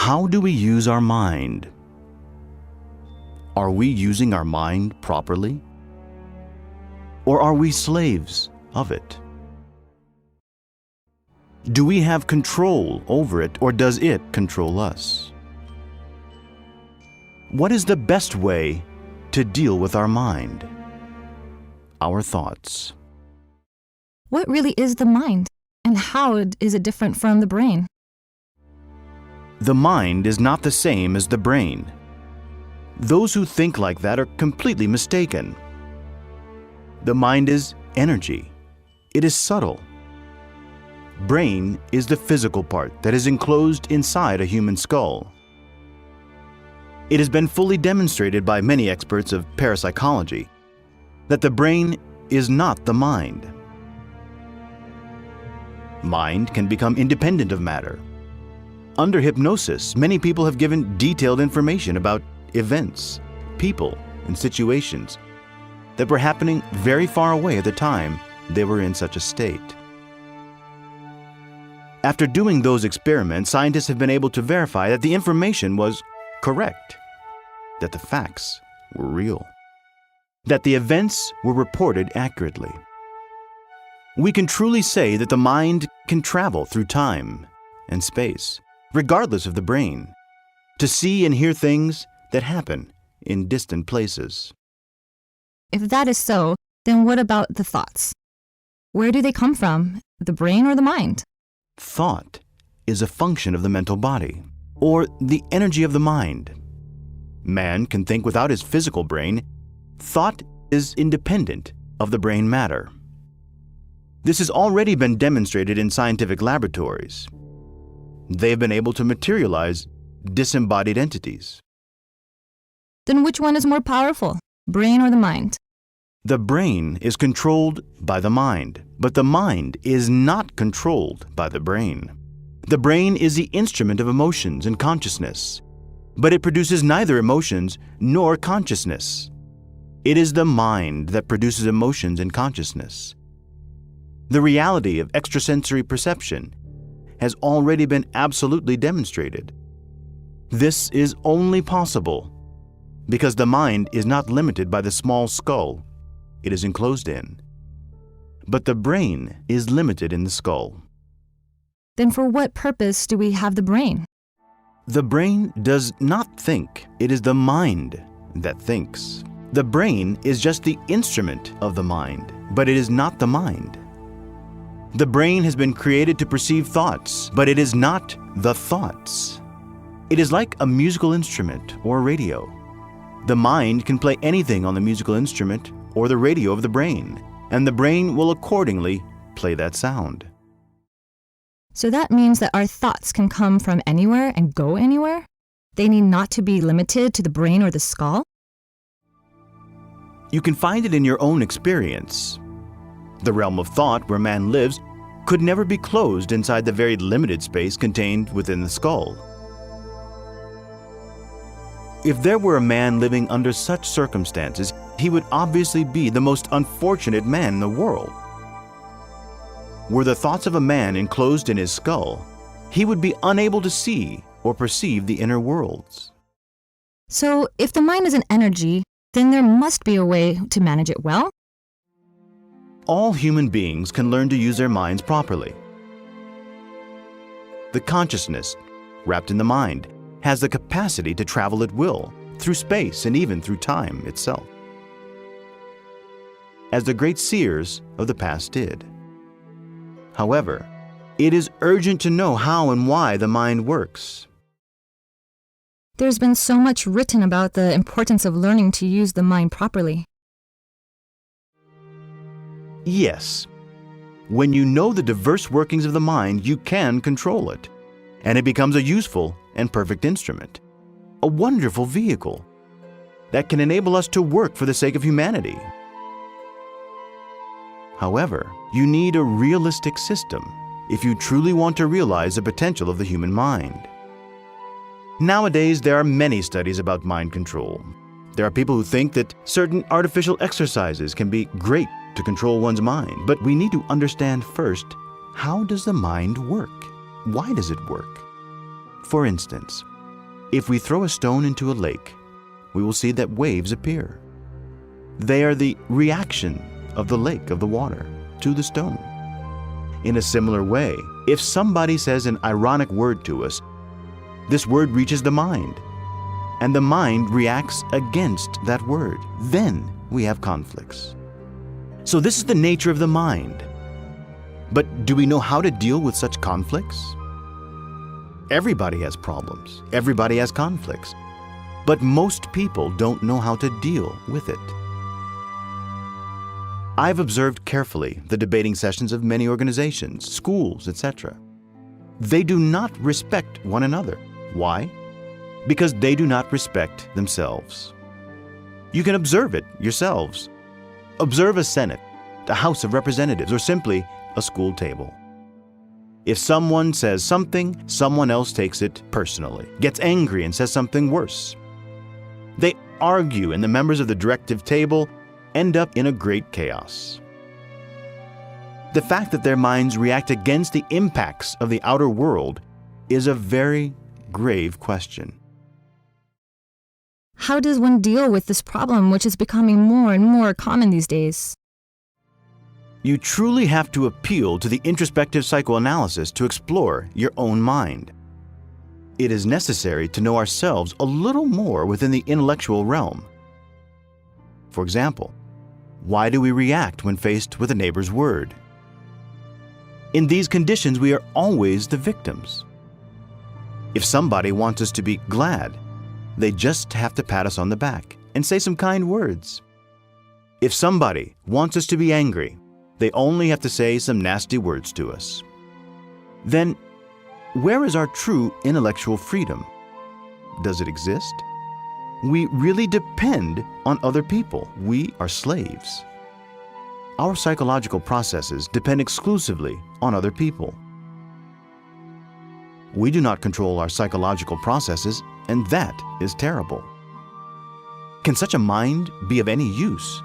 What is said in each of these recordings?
How do we use our mind? Are we using our mind properly? Or are we slaves of it? Do we have control over it, or does it control us? What is the best way to deal with our mind? Our thoughts. What really is the mind, and how is it different from the brain? The mind is not the same as the brain. Those who think like that are completely mistaken. The mind is energy. It is subtle. Brain is the physical part that is enclosed inside a human skull. It has been fully demonstrated by many experts of parapsychology that the brain is not the mind. Mind can become independent of matter. Under hypnosis, many people have given detailed information about events, people, and situations that were happening very far away at the time they were in such a state. After doing those experiments, scientists have been able to verify that the information was correct, that the facts were real, that the events were reported accurately. We can truly say that the mind can travel through time and space, regardless of the brain, to see and hear things that happen in distant places. If that is so, then what about the thoughts? Where do they come from, the brain or the mind? Thought is a function of the mental body, or the energy of the mind. Man can think without his physical brain. Thought is independent of the brain matter. This has already been demonstrated in scientific laboratories. They have been able to materialize disembodied entities. Then which one is more powerful, brain or the mind? The brain is controlled by the mind, but the mind is not controlled by the brain. The brain is the instrument of emotions and consciousness, but it produces neither emotions nor consciousness. It is the mind that produces emotions and consciousness. The reality of extrasensory perception has already been absolutely demonstrated. This is only possible because the mind is not limited by the small skull it is enclosed in, but the brain is limited in the skull. Then for what purpose do we have the brain? The brain does not think. It is the mind that thinks. The brain is just the instrument of the mind, but it is not the mind. The brain has been created to perceive thoughts, but it is not the thoughts. It is like a musical instrument or a radio. The mind can play anything on the musical instrument or the radio of the brain, and the brain will accordingly play that sound. So that means that our thoughts can come from anywhere and go anywhere? They need not to be limited to the brain or the skull? You can find it in your own experience. The realm of thought where man lives could never be closed inside the very limited space contained within the skull. If there were a man living under such circumstances, he would obviously be the most unfortunate man in the world. Were the thoughts of a man enclosed in his skull, he would be unable to see or perceive the inner worlds. So if the mind is an energy, then there must be a way to manage it well? All human beings can learn to use their minds properly. The consciousness, wrapped in the mind, has the capacity to travel at will through space and even through time itself, as the great seers of the past did. However, it is urgent to know how and why the mind works. There's been so much written about the importance of learning to use the mind properly. Yes. When you know the diverse workings of the mind, you can control it, and it becomes a useful and perfect instrument, a wonderful vehicle that can enable us to work for the sake of humanity. However, you need a realistic system if you truly want to realize the potential of the human mind. Nowadays, there are many studies about mind control. There are people who think that certain artificial exercises can be great to control one's mind, but we need to understand first, how does the mind work? Why does it work? For instance, If we throw a stone into a lake, we will see that waves appear. They are the reaction of the lake, of the water, to the stone. In a similar way, if somebody says an ironic word to us, this word reaches the mind, and the mind reacts against that word. Then we have conflicts. So this is the nature of the mind. But do we know how to deal with such conflicts? Everybody has problems. Everybody has conflicts. But most people don't know how to deal with it. I've observed carefully the debating sessions of many organizations, schools, etc. They do not respect one another. Why? Because they do not respect themselves. You can observe it yourselves. Observe a Senate, a House of Representatives, or simply a school table. If someone says something, someone else takes it personally, gets angry and says something worse. They argue, and the members of the directive table end up in a great chaos. The fact that their minds react against the impacts of the outer world is a very grave question. How does one deal with this problem, which is becoming more and more common these days? You truly have to appeal to the introspective psychoanalysis to explore your own mind. It is necessary to know ourselves a little more within the intellectual realm. For example, why do we react when faced with a neighbor's word? In these conditions, we are always the victims. If somebody wants us to be glad, they just have to pat us on the back and say some kind words. If somebody wants us to be angry, they only have to say some nasty words to us. Then, where is our true intellectual freedom? Does it exist? We really depend on other people. We are slaves. Our psychological processes depend exclusively on other people. We do not control our psychological processes, and that is terrible. Can such a mind be of any use?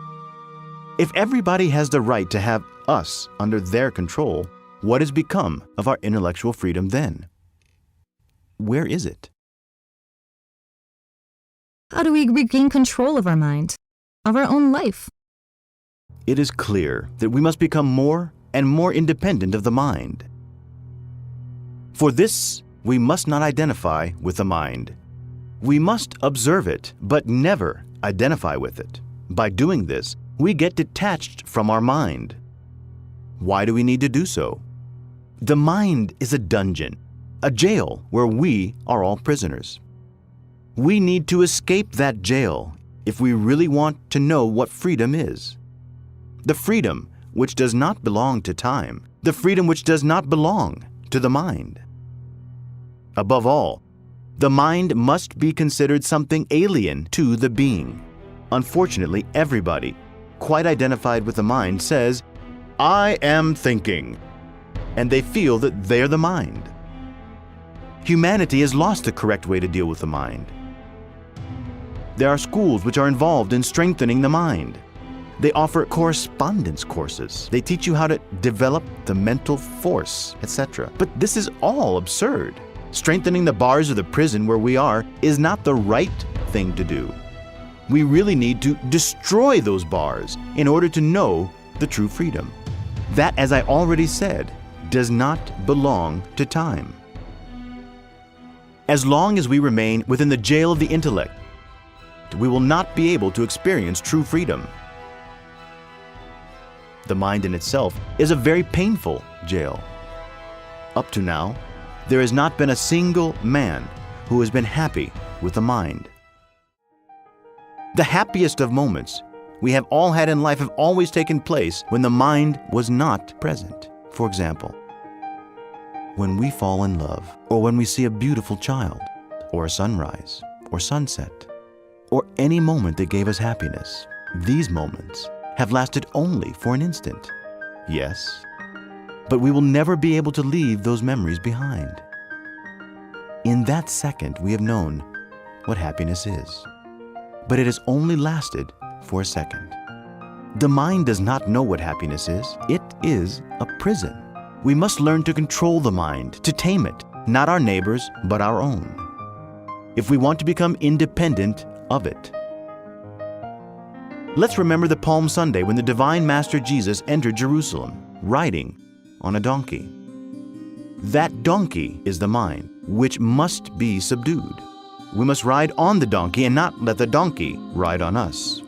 If everybody has the right to have us under their control, what has become of our intellectual freedom then? Where is it? How do we regain control of our mind, of our own life? It is clear that we must become more and more independent of the mind. For this, we must not identify with the mind. We must observe it, but never identify with it. By doing this, we get detached from our mind. Why do we need to do so? The mind is a dungeon, a jail where we are all prisoners. We need to escape that jail if we really want to know what freedom is. The freedom which does not belong to time, the freedom which does not belong to the mind. Above all, the mind must be considered something alien to the being. Unfortunately, everybody, quite identified with the mind, says, "I am thinking," and they feel that they're the mind. Humanity has lost the correct way to deal with the mind. There are schools which are involved in strengthening the mind. They offer correspondence courses. They teach you how to develop the mental force, etc. But this is all absurd. Strengthening the bars of the prison where we are is not the right thing to do. We really need to destroy those bars in order to know the true freedom. That, as I already said, does not belong to time. As long as we remain within the jail of the intellect, we will not be able to experience true freedom. The mind in itself is a very painful jail. Up to now, there has not been a single man who has been happy with the mind. The happiest of moments we have all had in life have always taken place when the mind was not present. For example, when we fall in love, or when we see a beautiful child, or a sunrise, or sunset, or any moment that gave us happiness. These moments have lasted only for an instant. Yes, but we will never be able to leave those memories behind. In that second, we have known what happiness is, but it has only lasted for a second. The mind does not know what happiness is. It is a prison. We must learn to control the mind, to tame it, not our neighbors, but our own. if we want to become independent of it. Let's remember the Palm Sunday when the Divine Master Jesus entered Jerusalem, riding on a donkey. That donkey is the mind, which must be subdued. We must ride on the donkey and not let the donkey ride on us.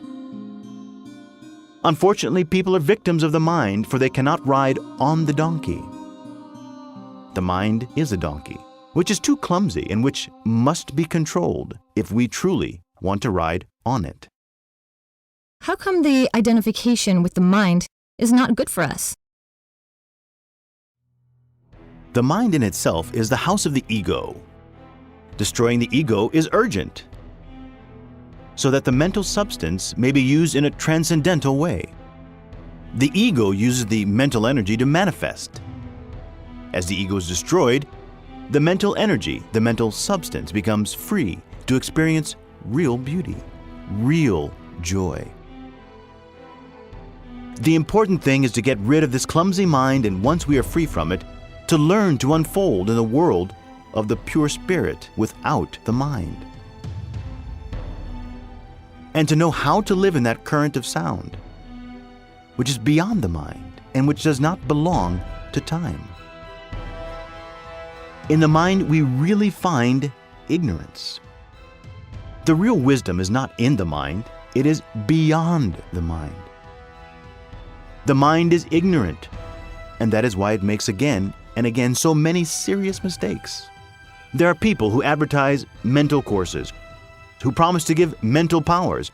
Unfortunately, people are victims of the mind, for they cannot ride on the donkey. The mind is a donkey, which is too clumsy and which must be controlled if we truly want to ride on it. How come the identification with the mind is not good for us? The mind in itself is the house of the ego. Destroying the ego is urgent, so that the mental substance may be used in a transcendental way. The ego uses the mental energy to manifest. As the ego is destroyed, the mental energy, the mental substance, becomes free to experience real beauty, real joy. The important thing is to get rid of this clumsy mind, and once we are free from it, to learn to unfold in the world of the pure spirit without the mind. And to know how to live in that current of sound, which is beyond the mind and which does not belong to time. In the mind, we really find ignorance. The real wisdom is not in the mind, it is beyond the mind. The mind is ignorant, and that is why it makes again and again so many serious mistakes. There are people who advertise mental courses, who promise to give mental powers,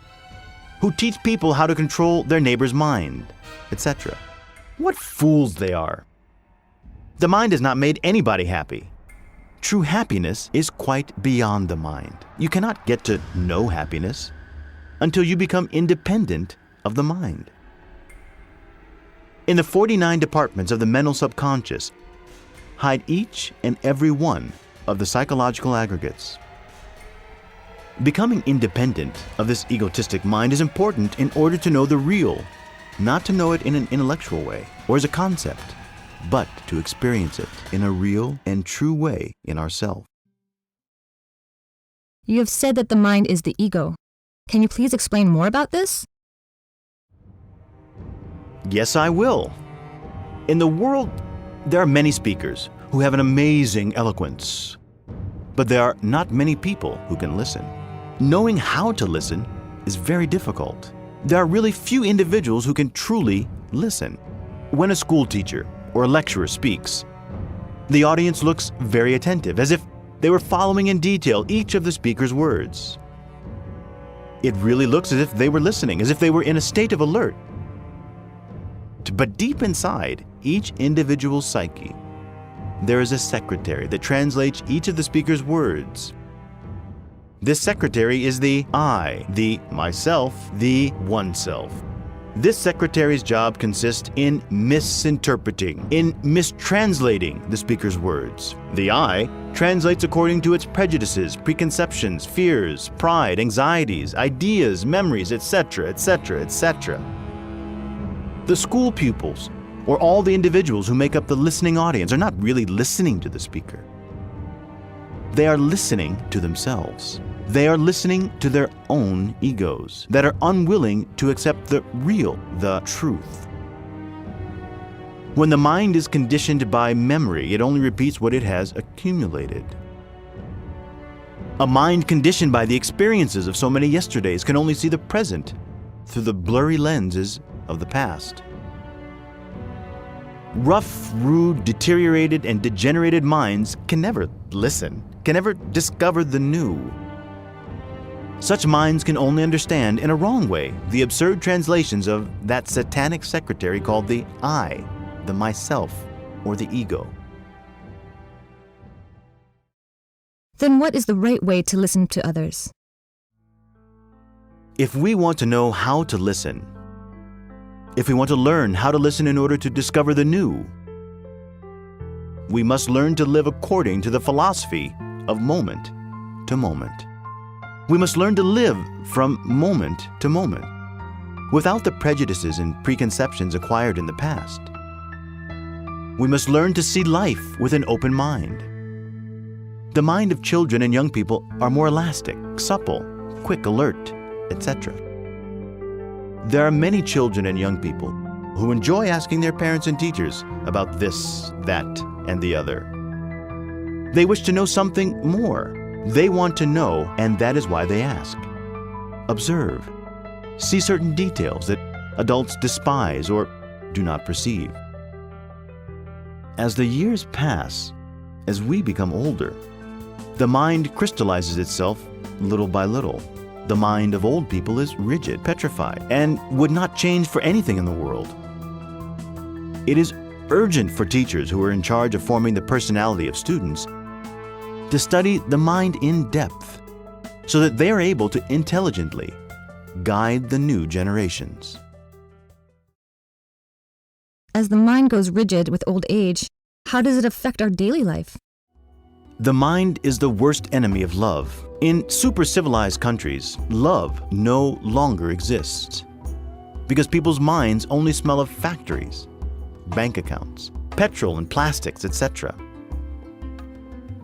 who teach people how to control their neighbor's mind, etc. What fools they are! The mind has not made anybody happy. True happiness is quite beyond the mind. You cannot get to know happiness until you become independent of the mind. In the 49 departments of the mental subconscious hide each and every one of the psychological aggregates. Becoming independent of this egotistic mind is important in order to know the real, not to know it in an intellectual way or as a concept, but to experience it in a real and true way in ourselves. You have said that the mind is the ego. Can you please explain more about this? Yes, I will. In the world, there are many speakers who have an amazing eloquence, but there are not many people who can listen. Knowing how to listen is very difficult. There are really few individuals who can truly listen. When a school teacher or a lecturer speaks, the audience looks very attentive, as if they were following in detail each of the speaker's words. It really looks as if they were listening, as if they were in a state of alert. But deep inside each individual's psyche, there is a secretary that translates each of the speaker's words. This secretary is the I, the myself, the oneself. This secretary's job consists in misinterpreting, in mistranslating the speaker's words. The I translates according to its prejudices, preconceptions, fears, pride, anxieties, ideas, memories, etc., etc., etc. The school pupils, or all the individuals who make up the listening audience, are not really listening to the speaker. They are listening to themselves. They are listening to their own egos that are unwilling to accept the real, the truth. When the mind is conditioned by memory, it only repeats what it has accumulated. A mind conditioned by the experiences of so many yesterdays can only see the present through the blurry lenses of the past. Rough, rude, deteriorated, and degenerated minds can never listen, can never discover the new. Such minds can only understand in a wrong way the absurd translations of that satanic secretary called the I, the myself, or the ego. Then what is the right way to listen to others? If we want to know how to listen, if we want to learn how to listen in order to discover the new, we must learn to live according to the philosophy of moment to moment. We must learn to live from moment to moment, without the prejudices and preconceptions acquired in the past. We must learn to see life with an open mind. The mind of children and young people are more elastic, supple, quick, alert, etc. There are many children and young people who enjoy asking their parents and teachers about this, that, and the other. They wish to know something more. They want to know, and that is why they ask. Observe. See certain details that adults despise or do not perceive. As the years pass, as we become older, the mind crystallizes itself little by little. The mind of old people is rigid, petrified, and would not change for anything in the world. It is urgent for teachers who are in charge of forming the personality of students to study the mind in depth so that they are able to intelligently guide the new generations. As the mind goes rigid with old age, how does it affect our daily life? The mind is the worst enemy of love. In super-civilized countries, love no longer exists because people's minds only smell of factories, bank accounts, petrol and plastics, etc.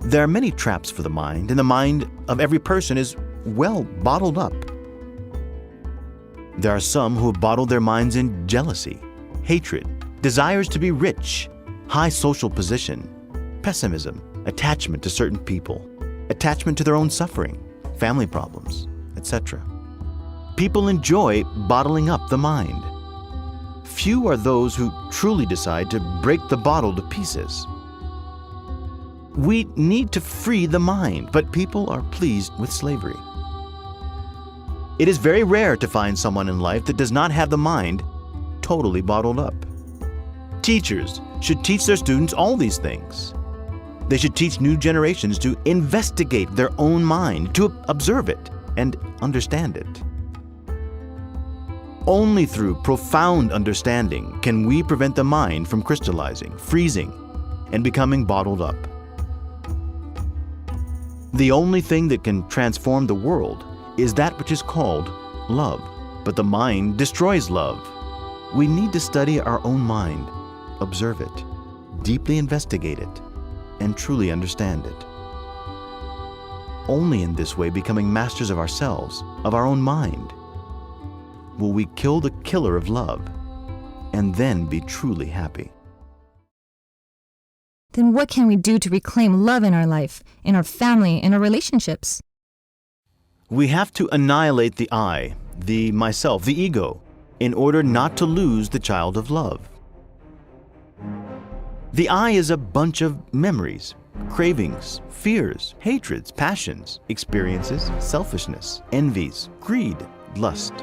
There are many traps for the mind, and the mind of every person is well bottled up. There are some who have bottled their minds in jealousy, hatred, desires to be rich, high social position, pessimism, attachment to certain people, attachment to their own suffering, family problems, etc. People enjoy bottling up the mind. Few are those who truly decide to break the bottle to pieces. We need to free the mind, but people are pleased with slavery. It is very rare to find someone in life that does not have the mind totally bottled up. Teachers should teach their students all these things. They should teach new generations to investigate their own mind, to observe it and understand it. Only through profound understanding can we prevent the mind from crystallizing, freezing, and becoming bottled up. The only thing that can transform the world is that which is called love, but the mind destroys love. We need to study our own mind, observe it, deeply investigate it, and truly understand it. Only in this way, becoming masters of ourselves, of our own mind, will we kill the killer of love and then be truly happy. Then what can we do to reclaim love in our life, in our family, in our relationships? We have to annihilate the I, the myself, the ego, in order not to lose the child of love. The I is a bunch of memories, cravings, fears, hatreds, passions, experiences, selfishness, envies, greed, lust,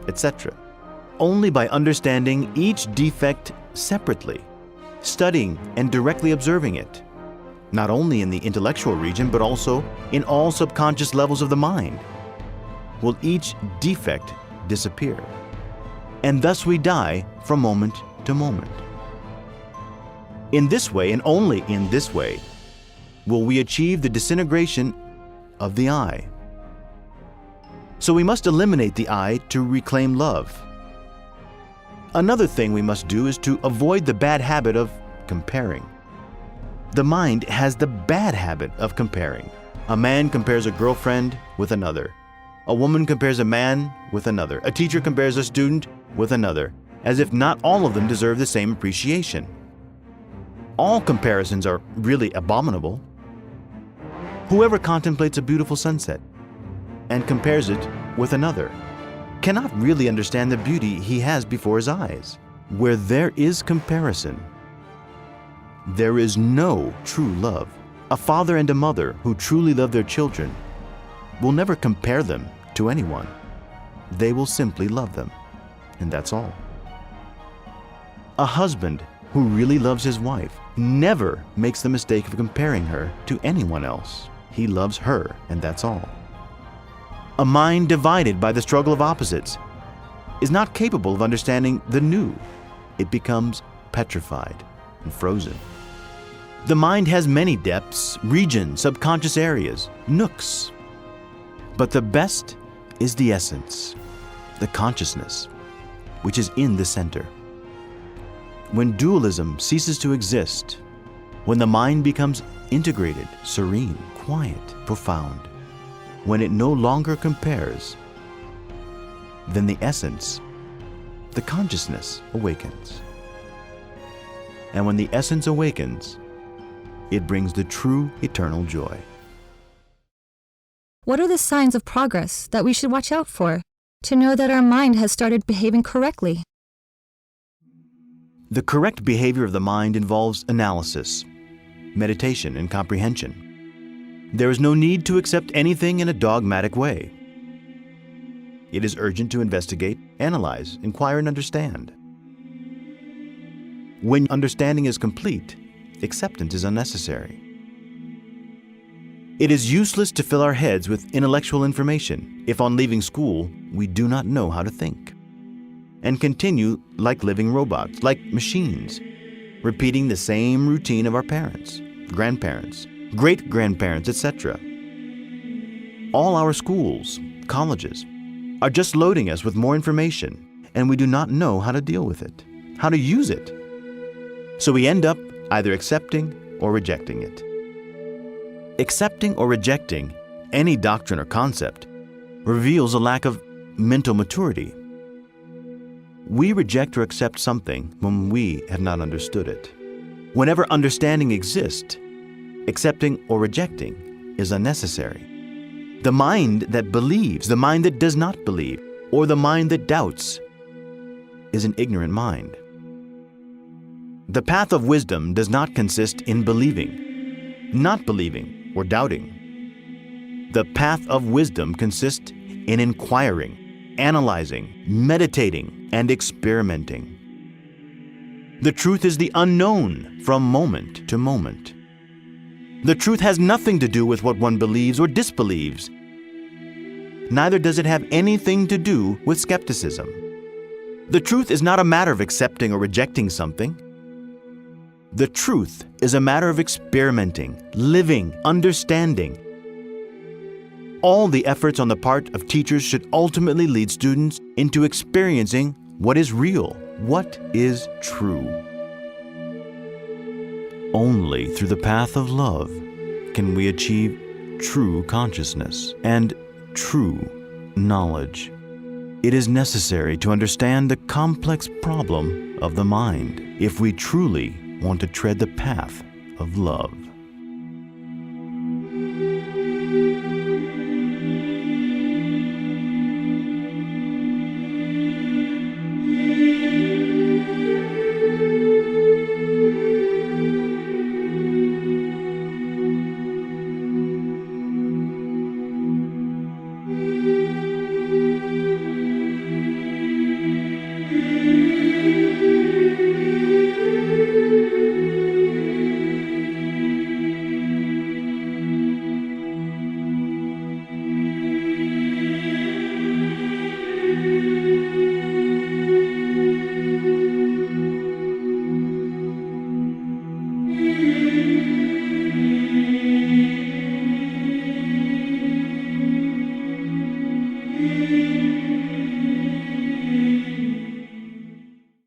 etc. Only by understanding each defect separately, studying and directly observing it, not only in the intellectual region but also in all subconscious levels of the mind, will each defect disappear. And thus we die from moment to moment. In this way, and only in this way, will we achieve the disintegration of the I. So we must eliminate the I to reclaim love. Another thing we must do is to avoid the bad habit of comparing. The mind has the bad habit of comparing. A man compares a girlfriend with another. A woman compares a man with another. A teacher compares a student with another, as if not all of them deserve the same appreciation. All comparisons are really abominable. Whoever contemplates a beautiful sunset and compares it with another cannot really understand the beauty he has before his eyes. Where there is comparison, there is no true love. A father and a mother who truly love their children will never compare them to anyone. They will simply love them, and that's all. A husband who really loves his wife never makes the mistake of comparing her to anyone else. He loves her, and that's all. A mind divided by the struggle of opposites is not capable of understanding the new. It becomes petrified and frozen. The mind has many depths, regions, subconscious areas, nooks. But the best is the essence, the consciousness, which is in the center. When dualism ceases to exist, when the mind becomes integrated, serene, quiet, profound. When it no longer compares, then the essence, the consciousness awakens. And when the essence awakens, it brings the true eternal joy. What are the signs of progress that we should watch out for to know that our mind has started behaving correctly? The correct behavior of the mind involves analysis, meditation, and comprehension. There is no need to accept anything in a dogmatic way. It is urgent to investigate, analyze, inquire, and understand. When understanding is complete, acceptance is unnecessary. It is useless to fill our heads with intellectual information if on leaving school we do not know how to think, and continue like living robots, like machines, repeating the same routine of our parents, grandparents, great-grandparents, etc. All our schools, colleges, are just loading us with more information, and we do not know how to deal with it, how to use it. So we end up either accepting or rejecting it. Accepting or rejecting any doctrine or concept reveals a lack of mental maturity. We reject or accept something when we have not understood it. Whenever understanding exists, accepting or rejecting is unnecessary. The mind that believes, the mind that does not believe, or the mind that doubts is an ignorant mind. The path of wisdom does not consist in believing, not believing, or doubting. The path of wisdom consists in inquiring, analyzing, meditating, and experimenting. The truth is the unknown from moment to moment. The truth has nothing to do with what one believes or disbelieves. Neither does it have anything to do with skepticism. The truth is not a matter of accepting or rejecting something. The truth is a matter of experimenting, living, understanding. All the efforts on the part of teachers should ultimately lead students into experiencing what is real, what is true. Only through the path of love can we achieve true consciousness and true knowledge. It is necessary to understand the complex problem of the mind if we truly want to tread the path of love.